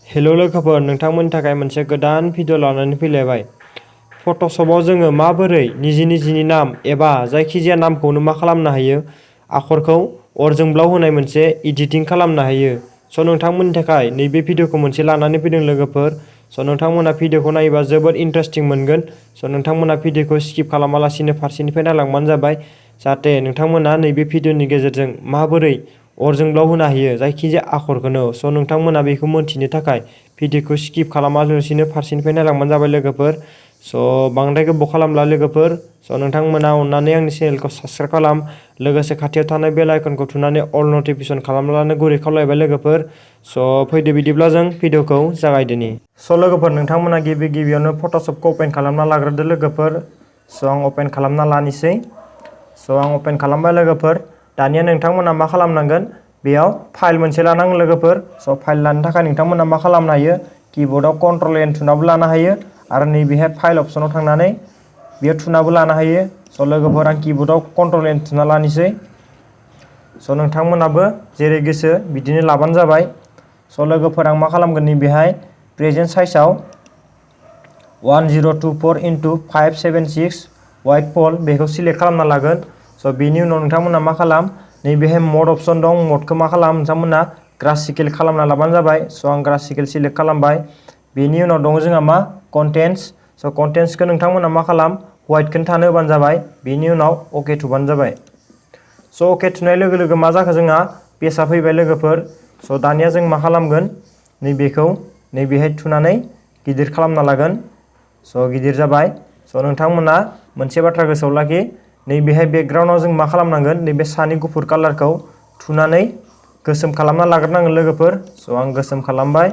हेल' लोगोफोर, नोंथांमोननि थाखाय मोनसे गोदान भिडिअ लानानै फैलायबाय। फट'शपआव जोङो माबोरै निजिनि नाम एबा जायखिजाया नामखौनो मा खालामनो हायो, आखरखौ अरजोंब्लाव होनाय मोनसे एडिटिं खालामनो हायो। स' नोंथांमोननि थाखाय नैबे भिडिअखौ मोनसे लानानै फैदों लोगोफोर। स' नोंथांमोना भिडिअखौ नायोबा जोबोद इन्टारेस्टिं मोनगोन। स' नोंथांमोना भिडिअखौ स्किप खालामालासिनो फारसेनिफ्राय नायलांबानो जाबाय, जाहाथे नोंथांमोना नैबे भिडिअनि गेजेरजों माबोरै अरजोंब्लाव होनो हायो जायखिजाया आखरखौनो। स' नोंथांमोना बेखौ मोन्थिनो थाखाय भिडिअखौ स्किप खालामालासिनो फारसेनिफ्राय नायलांबानो जाबाय लोगोफोर। स' बांद्राय गोबाव खालामला लोगोफोर। स' नोंथांमोना अननानै आंनि चेनेलखौ साबस्क्राइब खालाम, लोगोसे खाथियाव थानाय बेल आइकनखौ थुनानै अल नटिफिकेसन खालामनानै गुरै खावलायबाय लोगोफोर। स' फैदो बिदिब्ला जों भिडिअखौ जागायदोनि। स' लोगोफोर, नोंथांमोना गिबियावनो फट'शपखौ अपेन खालामना लाग्रोदो लोगोफोर। स' आं अपेन खालामना लानोसै। स' आं अपेन खालामबाय लोगोफोर। दानिया नोंथांमोना मा खालामनांगोन, बेयाव फाइल मोनसे लानांगोन लोगोफोर। स' फाइल लानो थाखाय नोंथांमोना मा खालामनो हायो, कीबोर्डआव Ctrl+N थुनाबो लानो हायो, आरो नैबेहाय फाइल अप्शनाव थांनानै बेयाव थुनाबो लानो हायो। स' लोगोफोर, आं कीबोर्डआव Ctrl+N थुना लानोसै। स' नोंथांमोनाबो जेरै गोसो बिदिनो लाबानो जाबाय। स' लोगोफोर, आं मा खालामगोन, नैबेहाय प्रेजेन्ट साइजआव 1024x576 वाइट फल बेखौ सिलेक्ट खालामना लागोन। स' बेनि उनाव नोंथांमोना मा खालाम, नैबेहाय मड अप्शन दं, मडखौ मा खालाम, नोंथांमोना ग्रासिकेल खालामना लाबानो जाबाय। स' आं ग्रासिकेल सिलेक्ट खालामबाय। बेनि उनाव दङ जोंहा मा, कन्टेन्ट्स। स' कन्टेन्ट्सखौ नोंथांमोना मा खालाम, वाइटखौनो थानो होबानो जाबाय। बेनि उनाव अके थुबानो जाबाय। स' अके थुनाय लोगो लोगो मा जाखो, जोंहा पेजआ फैबाय लोगोफोर। स' दानिया जों मा खालामगोन, नैबेखौ नैबेहाय थुनानै गिदिर खालामना लागोन। स' गिदिर जाबाय। स' नोंथांमोना मोनसे बाथ्रा गोसोआव लाखि, नैबेहाय बेकग्राउन्डआव जों मा खालामनांगोन, नैबे सानि गुफुर कालारखौ थुनानै गोसोम खालामना लाग्रोनांगोन लोगोफोर। स' आं गोसोम खालामबाय।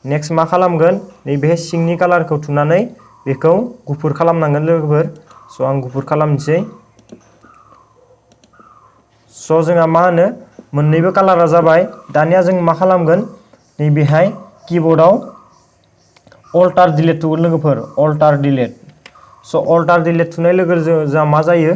नेक्स्ट मा खालामगोन, नैबेहाय सिंनि कालारखौ थुनानै बेखौ गुफुर खालामनांगोन लोगोफोर। स' आं गुफुर खालामनोसै। स' जोंहा मा होनो, मोननैबो कालारा जाबाय। दानिया जों मा खालामगोन, नैबेहाय कीबोर्डआव अल्टार डिलिट थुगोन लोगोफोर, अल्टार डिलिट। स' अल्टार डिलिट थुनाय लोगो लोगो जोंहा मा जायो,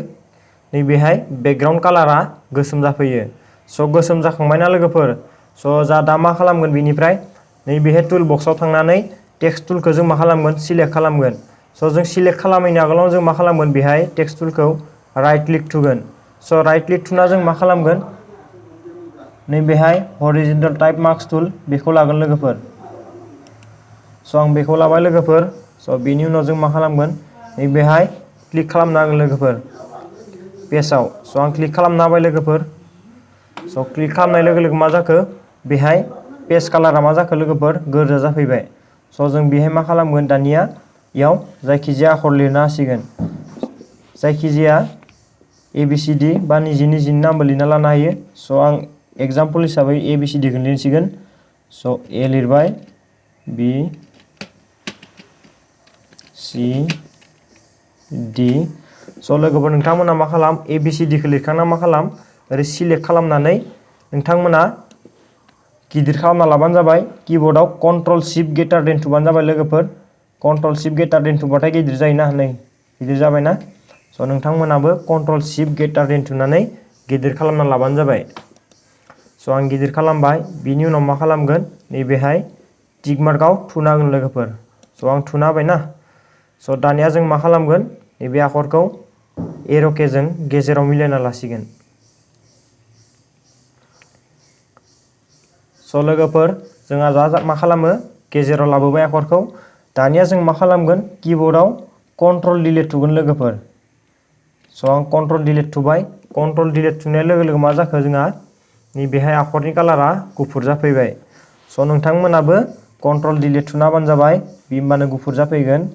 नैबेहाय बेकग्राउन्ड कालारा गोसोम जाफैयो। स' गोसोम जाखांबायना लोगोफोर। स' जा दा मा खालामगोन, बेनिफ्राय नैबेहाय टुल बक्सआव थांनानै टेक्स्ट टुलखौ जों मा खालामगोन, सिलेक्ट खालामगोन। स' जों सिलेक्ट खालामैनि आगोलाव जों मा खालामगोन, बेहाय टेक्स्ट टुलखौ राइट क्लिक थुगोन। स' राइट क्लिक थुना जों मा खालामगोन, नैबेहाय हरिजन्टेल टाइप मार्क्स टुल बेखौ लागोन लोगोफोर। स' आं बेखौ लाबाय लोगोफोर। स' बेनि उनाव जों मा खालामगोन, नैबेहाय क्लिक खालामना होगोन लोगोफोर पेजआव। स' आं क्लिक खालामना होबाय लोगोफोर। स' क्लिक खालामनाय लोगो लोगो मा जाखो, बेहाय पेज कालारा मा जाखो लोगोफोर, गोजा जाफैबाय। स' जों बेहाय मा खालामगोन, दानिया इयाव जायखिजाया आखर लिरनो हासिगोन। जायखिजाया ABCD बा निजिनि नामबो लिरना लानो हायो। स' आं एगजाम्पल हिसाबै ABCD खौ लिरसिगोन। स' ए लिरबाय, B C D। स' लोगोफोर, नोंथांमोना मा खालाम, ABCD खौ लिरखांना मा खालाम, ओरै सिलेक्ट खालामनानै नोंथांमोना गिदिर खालामना लाबानो जाबाय। कीबोर्डआव Ctrl+Shift+Get थुबानो जाबाय लोगोफोर। Ctrl+Shift+Get थुबाथाय गिदिर जायोना, नै गिदिर जाबायना। स' नोंथांमोनाबो Ctrl+Shift+Get थुनानै गिदिर खालामना लाबानो जाबाय। स' आं गिदिर खालामबाय। बिनि उनाव मा खालामगोन, नैबेहाय टिक मार्कआव थुना होगोन लोगोफोर। स' आं थुना होबायना। स' दानिया जों मा खालामगोन, नैबे आखरखौ एर' केजों गेजेराव मिलायना लासिगोन। स' लोगोफोर, जोंहा दा मा खालामो, गेजेराव लाबोबाय आखरखौ। दानिया जों मा खालामगोन, कीबोर्डआव Ctrl+Delete थुगोन लोगोफोर। स' आं Ctrl+Delete थुबाय। Ctrl+Delete थुनाय लोगो लोगो मा जाखो, जोंहा नैबेहाय आखरनि कालारा गुफुर जाफैबाय। स' नोंथांमोनाबो Ctrl+Delete थुना होबानो जाबाय, बे होमबानो गुफुर जाफैगोन।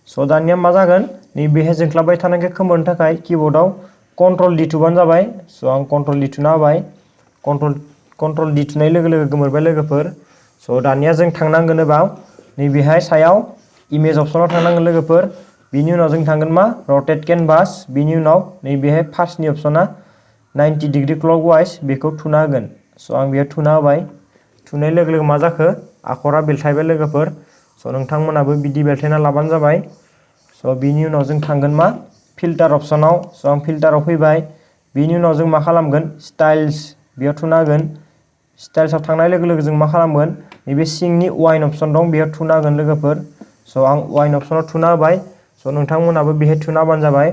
स' दानिया मा जागोन, नैबेहाय जोंख्लाबबाय थानायखौ खोमोरनो थाखाय कीबोर्डआव Ctrl+D थुबानो जाबाय। स' आं Ctrl+D थुना होबाय। Ctrl+D थुनाय लोगो लोगो गोमोरबाय लोगोफोर। स' दानिया जों थांनांगोन एबा नैबेहाय सायाव इमेज अप्शनाव थांनांगोन लोगोफोर। बिनि उनाव जों थांगोन मा, रटेट केनभास। बिनि उनाव नैबेहाय फार्स्टनि अप्शना 90 डिग्री क्लकवाइज बेखौ थुना होगोन। स' आं बेयाव थुना होबाय। थुनाय लोगो लोगो मा जाखो, आखरा बेलथायबाय लोगोफोर। स' नोंथांमोनाबो बिदि बेलथायना लाबानो जाबाय। स' बिनि उनाव जों थांगोन मा, फिल्टार अप्शनाव। स' आं फिल्टाराव फैबाय। बिनि उनाव जों मा खालामगोन, स्टाइल्स बेयाव थुना होगोन। स्टाइल्सआव थांनाय लोगो लोगो जों मा खालामगोन, नैबे सिंनि वाइन अप्शन दं बेयाव थुना होगोन लोगोफोर। स' आं वाइन अप्शनाव थुना होबाय। स' नोंथांमोनाबो बेहाय थुना होबानो जाबाय।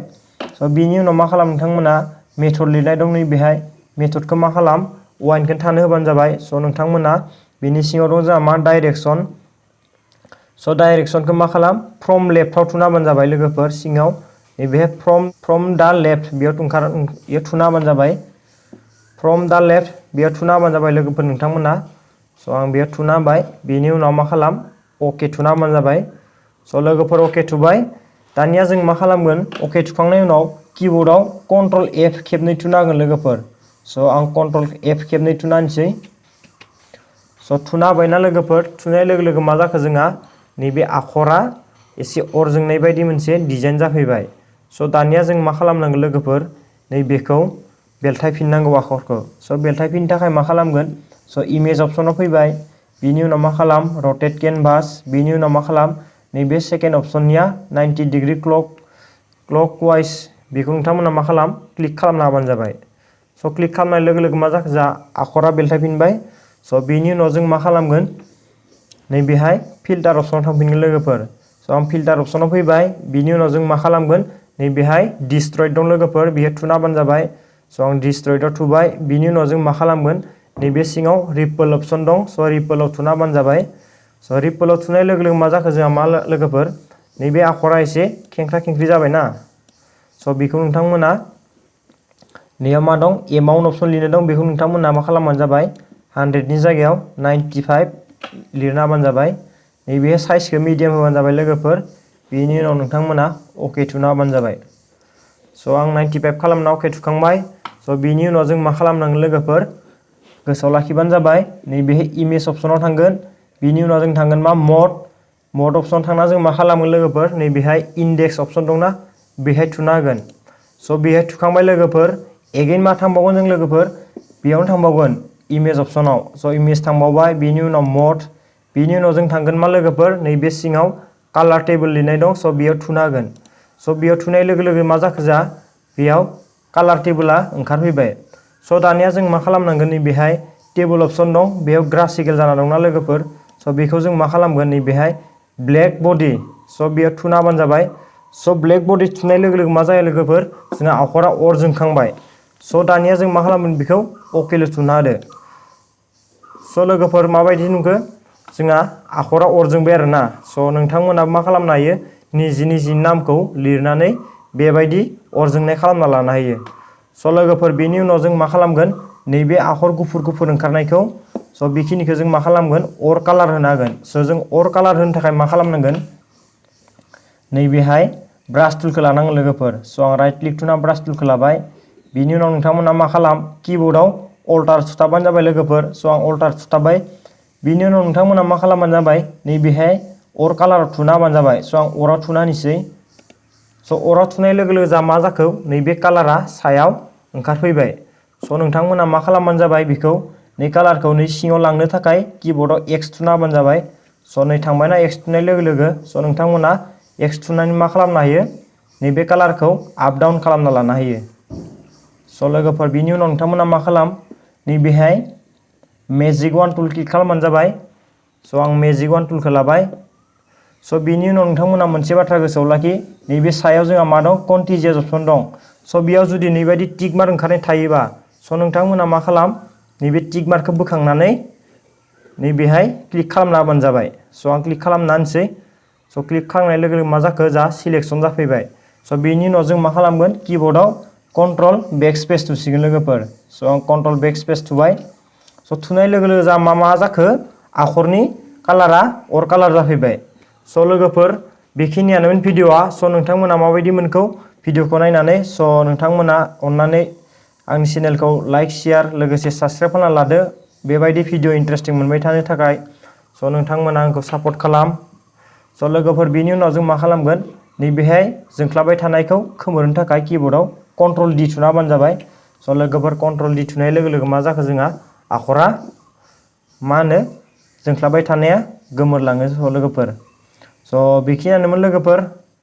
स' बिनि उनाव मा खालाम नोंथांमोना मेथड लिरनाय दं नैबेहाय मेथडखौ मा खालाम वाइनखौ थानो होबानो जाबाय। स' नोंथांमोना बिनि सिङाव दं जोंहा मा डाइरेक्सन। स' डाइरेक्सनखौ मा खालाम फ्रम लेफ्टआव थुना होबानो जाबाय लोगोफोर। सिङाव नैबेहाय फ्रम दा लेफ्ट बेयाव थुना होबानो जाबाय। फ्रम दा लेफ्ट बेयाव थुना होबानो जाबाय लोगोफोर नोंथांमोना। स' आं बेयाव थुना होबाय। बेनि उनाव मा खालाम अके थुना होबानो जाबाय। स' लोगोफोर अके थुबाय। दानिया जों मा खालामगोन अके थुखांनायनि उनाव कीबोर्डआव कन्ट्रल F खेबनै थुना होगोन लोगोफोर। स' आं कन्ट्रल F खेबनै थुना होनोसै। स' थुना होबायना लोगोफोर। थुनाय लोगो लोगो मा जाखो जोंहा नैबे आखरा एसे अर जोंनाय बायदि मोनसे डिजाइन जाफैबाय। स' दानिया जों मा खालामनांगोन लोगोफोर नैबेखौ बेलथायफिननांगौ आखरखौ। स' बेलथायफिननो थाखाय मा खालामगोन स' इमेज अप्शनाव फैबाय। बिनि उनाव मा खालाम रटेट केनभास। बिनि उनाव मा खालाम नैबे सेकेन्ड अपसननिया 90 डिग्री क्लकवाइज बेखौ नोंथांमोना मा खालाम क्लिक खालामना होबानो जाबाय। स' क्लिक खालामनाय लोगो लोगो मा जाखो जा आखरा बेलथायफिनबाय। स' बिनि उनाव जों मा खालामगोन नैबेहाय फिल्टार अपसनाव थांफिनगोन लोगोफोर। स' आं फिल्टार अपसनाव फैबाय। बिनि उनाव जों मा खालामगोन नैबेहाय डिस्ट्रइड दं लोगोफोर बेहाय थुना होबानो जाबाय। स' आं डिस्ट्रइडआव थुबाय। बिनि उनाव जों मा खालामगोन नैबे सिङाव रिपोल अपसन दं। स' रिपोलाव थुना होबानो जाबाय। स' रिपोलाव थुनाय लोगो लोगो मा जाखो जोंहा मा लोगोफोर नैबे आखरा एसे खेंख्रा खेंख्रि जाबायना। स' बेखौ नोंथांमोना नैयाव मा दं एमाउन्ट अपसन लिरनाय दं बेखौ नोंथांमोना मा खालामबानो जाबाय 100नि जायगायाव 95 लिरना होबानो जाबाय। नैबे साइजखौ मिडियाम होबानो जाबाय लोगोफोर। बेनि उनाव नोंथांमोना अके थुना होबानो जाबाय। स' आं 95 खालामना अके थुखांबाय। स' बिनि उनाव जों मा खालामनांगोन लोगोफोर गोसोआव लाखिबानो जाबाय नैबेहाय इमेज अपसनाव थांगोन। बिनि उनाव जों थांगोन मा मड अपसन थांना जों मा खालामगोन लोगोफोर नैबेहाय इन्डेक्स अपसन दंना बेहाय थुना होगोन। स' बेहाय थुखांबाय लोगोफोर एगेइन मा थांबावगोन जों लोगोफोर बेयावनो थांबावगोन इमेज अपसनाव। स' इमेज थांबावबाय। बिनि उनाव मड बिनि उनाव जों थांगोन मा लोगोफोर नैबे सिङाव कालार टेबोल लिरनाय दं। स' बेयाव थुना होगोन। स' बेयाव थुनाय लोगो लोगो मा जाखो जा बेयाव कालार टेबोला ओंखारफैबाय। स' दानिया जों मा खालामनांगोन नैबेहाय टेबोल अपसन दं बेयाव ग्रासिकेल जाना दंना लोगोफोर। स' बेखौ जों मा खालामगोन नैबेहाय ब्लेक बडि स' बेयाव थुना होबानो जाबाय। स' ब्लेक बडि थुनाय लोगो लोगो मा जायो लोगोफोर जोंहा आखरा अर जोंखांबाय। स' दानिया जों मा खालामगोन बेखौ अकेल' थुना होदो। स' लोगोफोर माबायदि नुखो जोंहा आखरा अर जोंबाय आरोना। स' नोंथांमोनाबो मा खालामनो हायो निजि नामखौ लिरनानै बेबायदि अर जोंनाय खालामना लानो हायो। स' लोगोफोर बेनि उनाव जों मा खालामगोन नैबे आखर गुफुर ओंखारनायखौ स' बेखिनिखौ जों मा खालामगोन अर कालार होनो हागोन। स' जों अर कालार होनो थाखाय मा खालामनांगोन नैबेहाय ब्रास टुलखौ लानांगोन लोगोफोर। स' आं राइट क्लिक थुना ब्रास टुलखौ लाबाय। बिनि उनाव नोंथांमोना मा खालाम कीबोर्डआव अल्टार थुथाबानो जाबाय लोगोफोर। स' आं अल्टार थुथाबाय। बिनि उनाव नोंथांमोना मा खालामबानो जाबाय नैबेहाय अर कालाराव थुना होबानो जाबाय। स' आं अराव थुना होनोसै। स' अराव थुनाय लोगो लोगो जा मा जाखो नैबे कालारा सायाव ओंखारफैबाय। स' नोंथांमोना मा खालामबानो जाबाय बेखौ नै कालारखौ नै सिङाव लांनो थाखाय कीबोर्डआव एक्स थुना होबानो जाबाय। स' नै थांबायना एक्स थुनाय लोगो लोगो स' नोंथांमोना एक्स थुनानै मा खालामनो हायो नैबे कालारखौ आप डाउन खालामना लानो हायो। स' लोगोफोर बिनि उनाव नोंथांमोना मा खालाम नैबेहाय मेजिक वान टुल क्लिक खालामबानो जाबाय। स' आं मेजिक वान टुलखौ लाबाय। स' बिनि उनाव नोंथांमोना मोनसे बाथ्रा गोसोआव लाखि नैबे सायाव जोंहा मा दं कन्टिजियास अपसन दं। स' बेयाव जुदि नैबायदि टिक मार्क ओंखारनाय थायोबा स' नोंथांमोना मा खालाम नैबे टिक मार्कखौ बोखांनानै नैबेहाय क्लिक खालामना होबानो जाबाय। स' आं क्लिक खालामना होनोसै। स' क्लिक खालामनाय लोगो लोगो मा जाखो जा सिलेक्सन जाफैबाय। स' बेनि उनाव जों मा खालामगोन कीबोर्डआव कन्ट्रल बेक स्पेस थुसिगोन लोगोफोर। स' आं कन्ट्रल बेक स्पेस थुबाय। स' थुनाय लोगो लोगो जा मा जाखो आखरनि कालारा अर कालार जाफैबाय। स' लोगोफोर बेखिनियानोमोन भिडिअ'आ। स' नोंथांमोना माबायदि मोनखौ भिडिअ'खौ नायनानै स' नोंथांमोना अननानै आंनि चेनेलखौ लाइक शेयार लोगोसे साबसक्राइब खालामना लादो बेबायदि भिडिअ इन्टारेस्टिं मोनबाय थानो थाखाय। स' नोंथांमोना आंखौ सापर्ट खालाम। स' लोगोफोर बेनि उनाव जों मा खालामगोन नैबेहाय जोंख्लाबबाय थानायखौ खोमोरनो थाखाय कीबोर्डआव कन्ट्रल डि थुना होबानो जाबाय। स' लोगोफोर कन्ट्रल डि थुनाय लोगो लोगो मा जाखो जोंहा आखरा मा होनो जोंख्लाबबाय थानाया गोमोरलाङो। स' लोगोफोर स' बेखिनियानोमोन लोगोफोर।